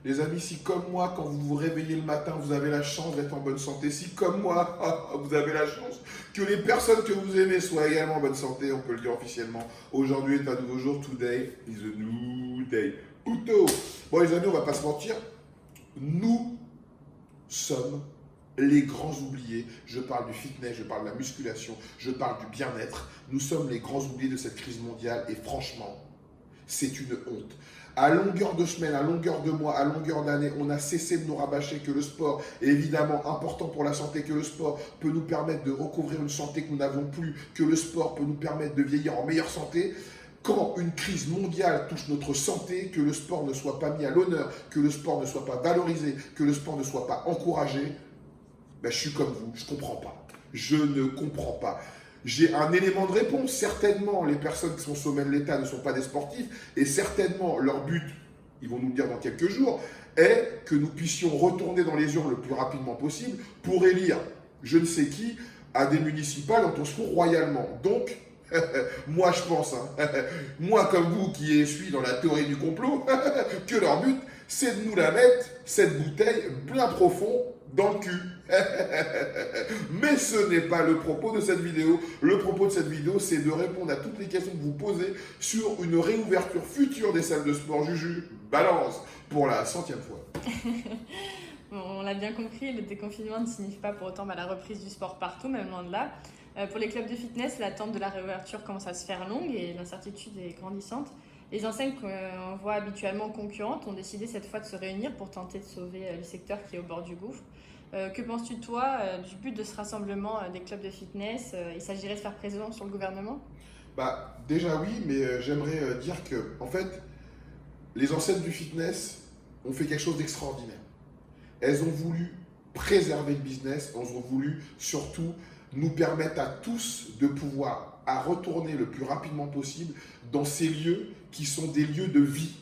Les amis, si comme moi, quand vous vous réveillez le matin, vous avez la chance d'être en bonne santé, si comme moi, vous avez la chance que les personnes que vous aimez soient également en bonne santé, on peut le dire officiellement, aujourd'hui est un nouveau jour, today is a new day. Uto. Bon les amis, on va pas se mentir, nous sommes les grands oubliés. Je parle du fitness, je parle de la musculation, je parle du bien-être. Nous sommes les grands oubliés de cette crise mondiale et franchement, c'est une honte. À longueur de semaine, à longueur de mois, à longueur d'année, on a cessé de nous rabâcher que le sport est évidemment important pour la santé, que le sport peut nous permettre de recouvrir une santé que nous n'avons plus, que le sport peut nous permettre de vieillir en meilleure santé. Quand une crise mondiale touche notre santé, que le sport ne soit pas mis à l'honneur, que le sport ne soit pas valorisé, que le sport ne soit pas encouragé, ben, je suis comme vous, je ne comprends pas. Je ne comprends pas. J'ai un élément de réponse. Certainement, les personnes qui sont au sommet de l'État ne sont pas des sportifs et certainement, leur but, ils vont nous le dire dans quelques jours, est que nous puissions retourner dans les urnes le plus rapidement possible pour élire je ne sais qui à des municipales dont on se fout royalement. Donc, moi je pense, hein, moi comme vous qui suis dans la théorie du complot, que leur but, c'est de nous la mettre, cette bouteille, bien profond dans le cul. Mais ce n'est pas le propos de cette vidéo. Le propos de cette vidéo, c'est de répondre à toutes les questions que vous posez sur une réouverture future des salles de sport. Juju, balance pour la 100e fois. Bon, on l'a bien compris, le déconfinement ne signifie pas pour autant la reprise du sport partout, même loin de là. Pour les clubs de fitness, l'attente de la réouverture commence à se faire longue et l'incertitude est grandissante. Les enseignes qu'on voit habituellement concurrentes ont décidé cette fois de se réunir pour tenter de sauver le secteur qui est au bord du gouffre. Que penses-tu, toi, du but de ce rassemblement des clubs de fitness? Il s'agirait de faire pression sur le gouvernement? Bah, déjà oui, mais j'aimerais dire que, en fait, les enseignes du fitness ont fait quelque chose d'extraordinaire. Elles ont voulu préserver le business, elles ont voulu surtout nous permettre à tous de pouvoir à retourner le plus rapidement possible dans ces lieux qui sont des lieux de vie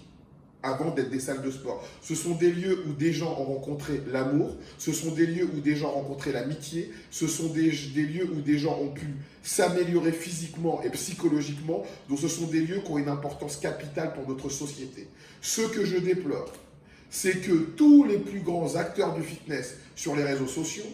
avant d'être des salles de sport. Ce sont des lieux où des gens ont rencontré l'amour, ce sont des lieux où des gens ont rencontré l'amitié, ce sont des lieux où des gens ont pu s'améliorer physiquement et psychologiquement, donc ce sont des lieux qui ont une importance capitale pour notre société. Ce que je déplore, c'est que tous les plus grands acteurs du fitness sur les réseaux sociaux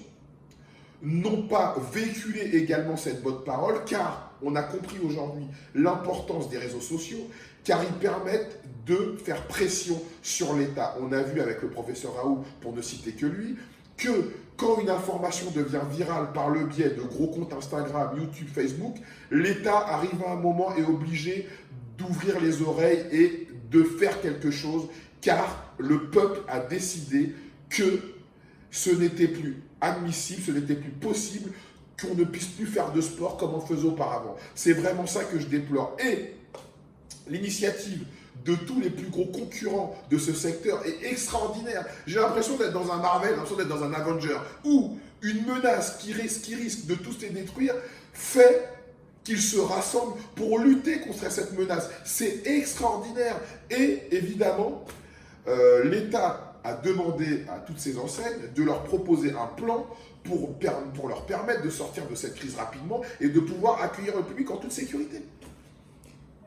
n'ont pas véhiculé également cette bonne parole, car on a compris aujourd'hui l'importance des réseaux sociaux, car ils permettent de faire pression sur l'État. On a vu avec le professeur Raoult, pour ne citer que lui, que quand une information devient virale par le biais de gros comptes Instagram, YouTube, Facebook, l'État arrive à un moment et est obligé d'ouvrir les oreilles et de faire quelque chose, car le peuple a décidé que ce n'était plus admissible, ce n'était plus possible qu'on ne puisse plus faire de sport comme on le faisait auparavant. C'est vraiment ça que je déplore. Et l'initiative de tous les plus gros concurrents de ce secteur est extraordinaire. J'ai l'impression d'être dans un Marvel, j'ai l'impression d'être dans un Avenger, où une menace qui risque de tous les détruire fait qu'ils se rassemblent pour lutter contre cette menace. C'est extraordinaire. Et évidemment, l'État a demandé à toutes ces enseignes de leur proposer un plan pour leur permettre de sortir de cette crise rapidement et de pouvoir accueillir le public en toute sécurité.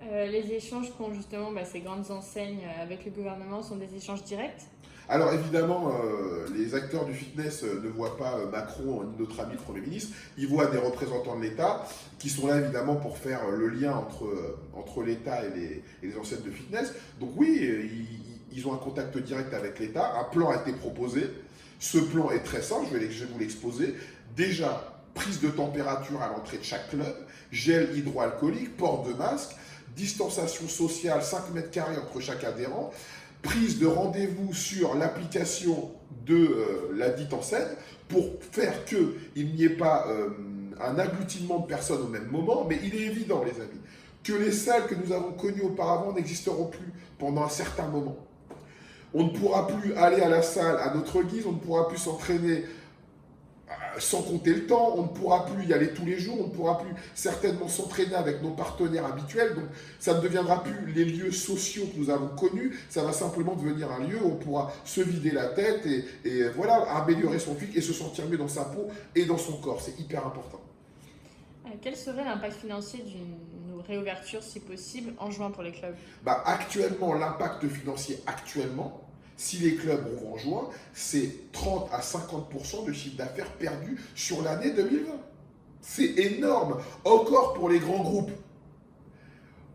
Les échanges qu'ont justement ces grandes enseignes avec le gouvernement sont des échanges directs? Alors évidemment, les acteurs du fitness ne voient pas Macron ni notre ami le Premier ministre, ils voient des représentants de l'État qui sont là évidemment pour faire le lien entre l'État et les enseignes de fitness. Donc oui, ils ont un contact direct avec l'État, un plan a été proposé, ce plan est très simple, je vais vous l'exposer. Déjà, prise de température à l'entrée de chaque club, gel hydroalcoolique, port de masque, distanciation sociale 5 mètres carrés entre chaque adhérent, prise de rendez-vous sur l'application de la dite enseigne pour faire qu'il n'y ait pas un agglutinement de personnes au même moment, mais il est évident, les amis, que les salles que nous avons connues auparavant n'existeront plus pendant un certain moment. On ne pourra plus aller à la salle à notre guise, on ne pourra plus s'entraîner sans compter le temps, on ne pourra plus y aller tous les jours, on ne pourra plus certainement s'entraîner avec nos partenaires habituels, donc ça ne deviendra plus les lieux sociaux que nous avons connus, ça va simplement devenir un lieu où on pourra se vider la tête et voilà, améliorer son physique et se sentir mieux dans sa peau et dans son corps, c'est hyper important. Quel serait l'impact financier d'une réouverture, si possible, en juin pour les clubs? Actuellement, l'impact financier actuellement, Si les clubs ouvrent en juin, c'est 30 à 50% de chiffre d'affaires perdu sur l'année 2020. C'est énorme, encore pour les grands groupes.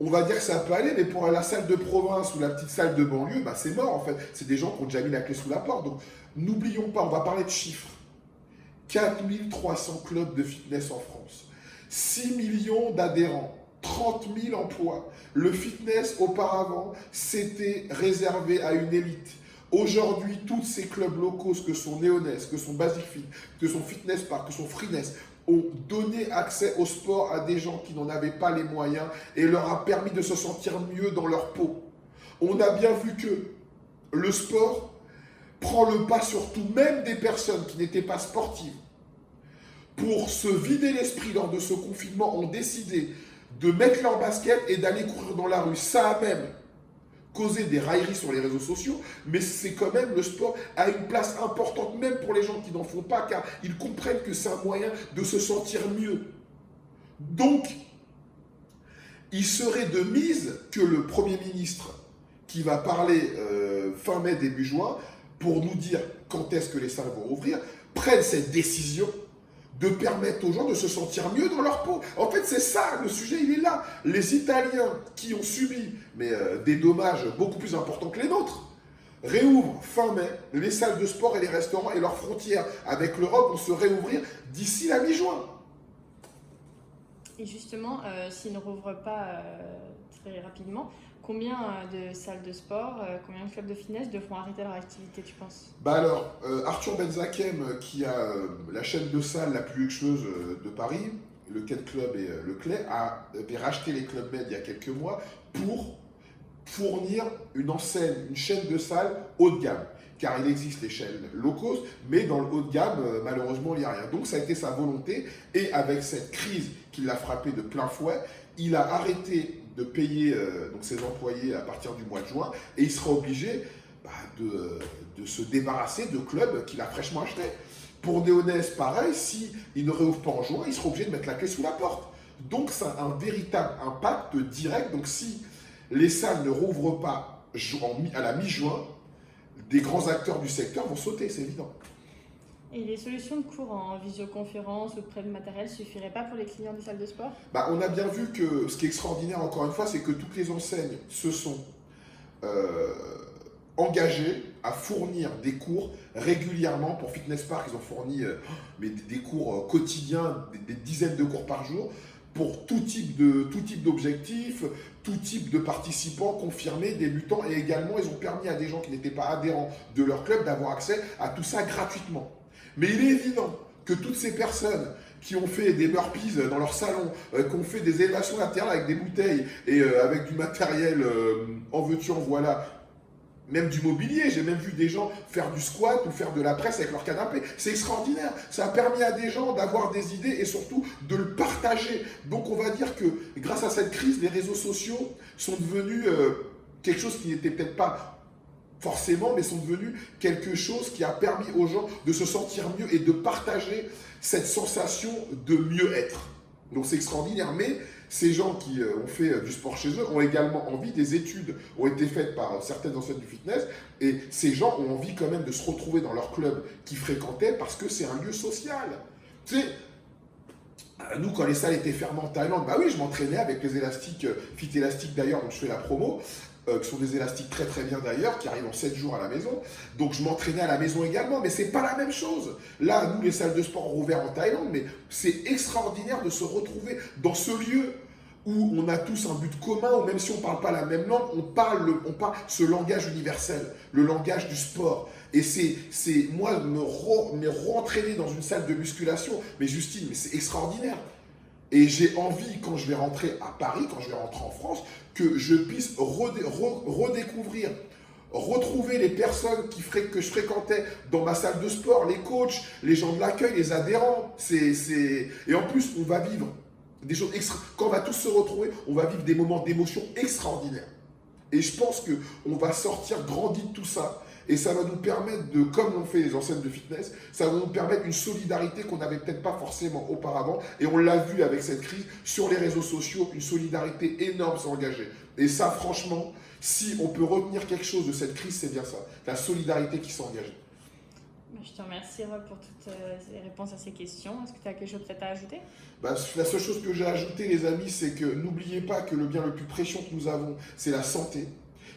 On va dire que ça peut aller, mais pour la salle de province ou la petite salle de banlieue, bah c'est mort en fait. C'est des gens qui ont déjà mis la clé sous la porte. Donc n'oublions pas, on va parler de chiffres. 4300 clubs de fitness en France, 6 millions d'adhérents, 30 000 emplois. Le fitness, auparavant, c'était réservé à une élite. Aujourd'hui, tous ces clubs locaux, que sont Néonès, que sont Basic Fit, que sont Fitness Park, que sont Freeness, ont donné accès au sport à des gens qui n'en avaient pas les moyens et leur a permis de se sentir mieux dans leur peau. On a bien vu que le sport prend le pas sur tout, même des personnes qui n'étaient pas sportives. Pour se vider l'esprit lors de ce confinement, ont décidé de mettre leur basket et d'aller courir dans la rue. Ça a même causé des railleries sur les réseaux sociaux, mais c'est quand même, le sport a une place importante, même pour les gens qui n'en font pas, car ils comprennent que c'est un moyen de se sentir mieux. Donc, il serait de mise que le Premier ministre, qui va parler fin mai, début juin, pour nous dire quand est-ce que les salles vont rouvrir, prenne cette décision de permettre aux gens de se sentir mieux dans leur peau. En fait, c'est ça, le sujet, il est là. Les Italiens qui ont subi des dommages beaucoup plus importants que les nôtres réouvrent fin mai les salles de sport et les restaurants, et leurs frontières avec l'Europe vont se réouvrir d'ici la mi-juin. Et justement, s'ils ne rouvrent pas très rapidement, combien de salles de sport, combien de clubs de fitness devront arrêter leur activité, tu penses? Bah alors, Arthur Benzakem, qui a la chaîne de salles la plus luxueuse de Paris, le Ken Club et le Clay, avait racheté les Club Med il y a quelques mois pour fournir une enseigne, une chaîne de salles haut de gamme. Car il existe les chaînes low cost, mais dans le haut de gamme, malheureusement, il n'y a rien. Donc ça a été sa volonté, et avec cette crise qui l'a frappé de plein fouet, il a arrêté de payer donc ses employés à partir du mois de juin, et il sera obligé de se débarrasser de clubs qu'il a fraîchement achetés. Pour Néonès, pareil, s'il ne réouvre pas en juin, il sera obligé de mettre la clé sous la porte. Donc ça a un véritable impact direct. Donc si les salles ne rouvrent pas à la mi-juin, des grands acteurs du secteur vont sauter, c'est évident. Et les solutions de cours en visioconférence ou de prêt de matériel ne suffiraient pas pour les clients des salles de sport? On a bien vu que ce qui est extraordinaire, encore une fois, c'est que toutes les enseignes se sont engagées à fournir des cours régulièrement. Pour Fitness Park, ils ont fourni des cours quotidiens, des dizaines de cours par jour, pour tout type d'objectifs, tout type de participants confirmés, débutants, et également ils ont permis à des gens qui n'étaient pas adhérents de leur club d'avoir accès à tout ça gratuitement. Mais il est évident que toutes ces personnes qui ont fait des burpees dans leur salon, qui ont fait des élévations latérales avec des bouteilles et avec du matériel en veux-tu en voilà, même du mobilier, j'ai même vu des gens faire du squat ou faire de la presse avec leur canapé. C'est extraordinaire. Ça a permis à des gens d'avoir des idées et surtout de le partager. Donc on va dire que grâce à cette crise, les réseaux sociaux sont devenus quelque chose qui n'était peut-être pas forcément, mais sont devenus quelque chose qui a permis aux gens de se sentir mieux et de partager cette sensation de mieux-être. Donc c'est extraordinaire, mais ces gens qui ont fait du sport chez eux ont également envie, des études ont été faites par certaines enseignes du fitness, et ces gens ont envie quand même de se retrouver dans leur club qu'ils fréquentaient parce que c'est un lieu social. Tu sais, nous, quand les salles étaient fermées en Thaïlande, bah oui, je m'entraînais avec les élastiques, Fit Élastique d'ailleurs, dont je fais la promo, qui sont des élastiques très très bien d'ailleurs, qui arrivent en 7 jours à la maison. Donc je m'entraînais à la maison également, mais c'est pas la même chose. Là, nous, les salles de sport ont rouvert en Thaïlande, mais c'est extraordinaire de se retrouver dans ce lieu où on a tous un but commun, où même si on ne parle pas la même langue, on parle ce langage universel, le langage du sport. Et c'est moi, me re-entraîner dans une salle de musculation, mais Justine, mais c'est extraordinaire. Et j'ai envie, quand je vais rentrer à Paris, quand je vais rentrer en France, que je puisse redécouvrir, retrouver les personnes que je fréquentais dans ma salle de sport, les coachs, les gens de l'accueil, les adhérents. Et en plus, on va vivre des choses quand on va tous se retrouver, on va vivre des moments d'émotion extraordinaires. Et je pense qu'on va sortir grandi de tout ça Et ça va nous permettre de, comme l'ont fait les enseignes de fitness, ça va nous permettre une solidarité qu'on n'avait peut-être pas forcément auparavant. Et on l'a vu avec cette crise sur les réseaux sociaux, une solidarité énorme s'est engagée. Et ça, franchement, si on peut retenir quelque chose de cette crise, c'est bien ça. La solidarité qui s'est engagée. Je te remercie Rob pour toutes les réponses à ces questions. Est-ce que tu as quelque chose peut-être à ajouter? La seule chose que j'ai ajoutée, les amis, c'est que n'oubliez pas que le bien le plus précieux que nous avons, c'est la santé.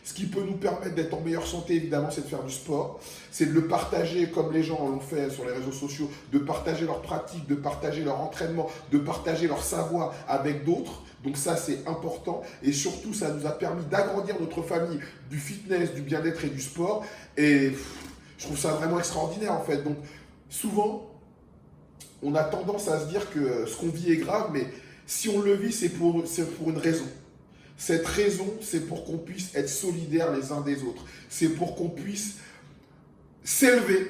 Ce qui peut nous permettre d'être en meilleure santé, évidemment, c'est de faire du sport. C'est de le partager comme les gens l'ont fait sur les réseaux sociaux, de partager leurs pratiques, de partager leur entraînement, de partager leur savoir avec d'autres. Donc ça, c'est important. Et surtout, ça nous a permis d'agrandir notre famille du fitness, du bien-être et du sport. Et je trouve ça vraiment extraordinaire, en fait. Donc, souvent, on a tendance à se dire que ce qu'on vit est grave, mais si on le vit, c'est pour une raison. Cette raison, c'est pour qu'on puisse être solidaires les uns des autres. C'est pour qu'on puisse s'élever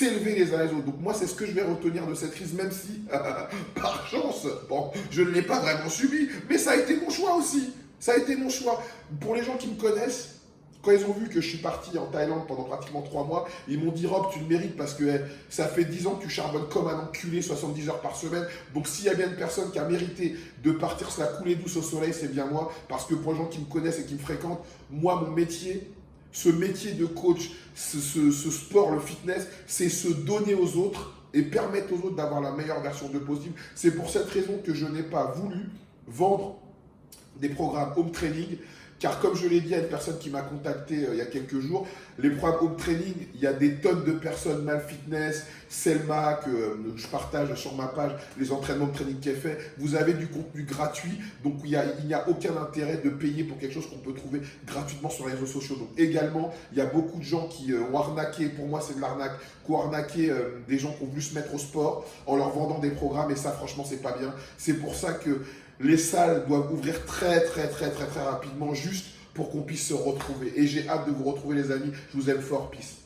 les uns les autres. Donc moi, c'est ce que je vais retenir de cette crise, même si, par chance, bon, je ne l'ai pas vraiment subi, mais ça a été mon choix aussi. Ça a été mon choix. Pour les gens qui me connaissent, quand ils ont vu que je suis parti en Thaïlande pendant pratiquement 3 mois, ils m'ont dit « Rob, tu le mérites parce que ça fait 10 ans que tu charbonnes comme un enculé 70 heures par semaine. Donc s'il y a bien une personne qui a mérité de partir se la couler douce au soleil, c'est bien moi. Parce que pour les gens qui me connaissent et qui me fréquentent, moi, mon métier, ce métier de coach, ce sport, le fitness, c'est se donner aux autres et permettre aux autres d'avoir la meilleure version de possible. C'est pour cette raison que je n'ai pas voulu vendre des programmes home training. Car comme je l'ai dit à une personne qui m'a contacté il y a quelques jours, les programmes home training, il y a des tonnes de personnes, Mal Fitness, Selma, que je partage sur ma page, les entraînements de training qui est fait. Vous avez du contenu gratuit, donc il n'y a aucun intérêt de payer pour quelque chose qu'on peut trouver gratuitement sur les réseaux sociaux. Donc également, il y a beaucoup de gens qui ont arnaqué, pour moi c'est de l'arnaque, qui ont arnaqué des gens qui ont voulu se mettre au sport en leur vendant des programmes, et ça franchement c'est pas bien. C'est pour ça que les salles doivent ouvrir très rapidement, juste pour qu'on puisse se retrouver. Et j'ai hâte de vous retrouver les amis. Je vous aime fort. Peace.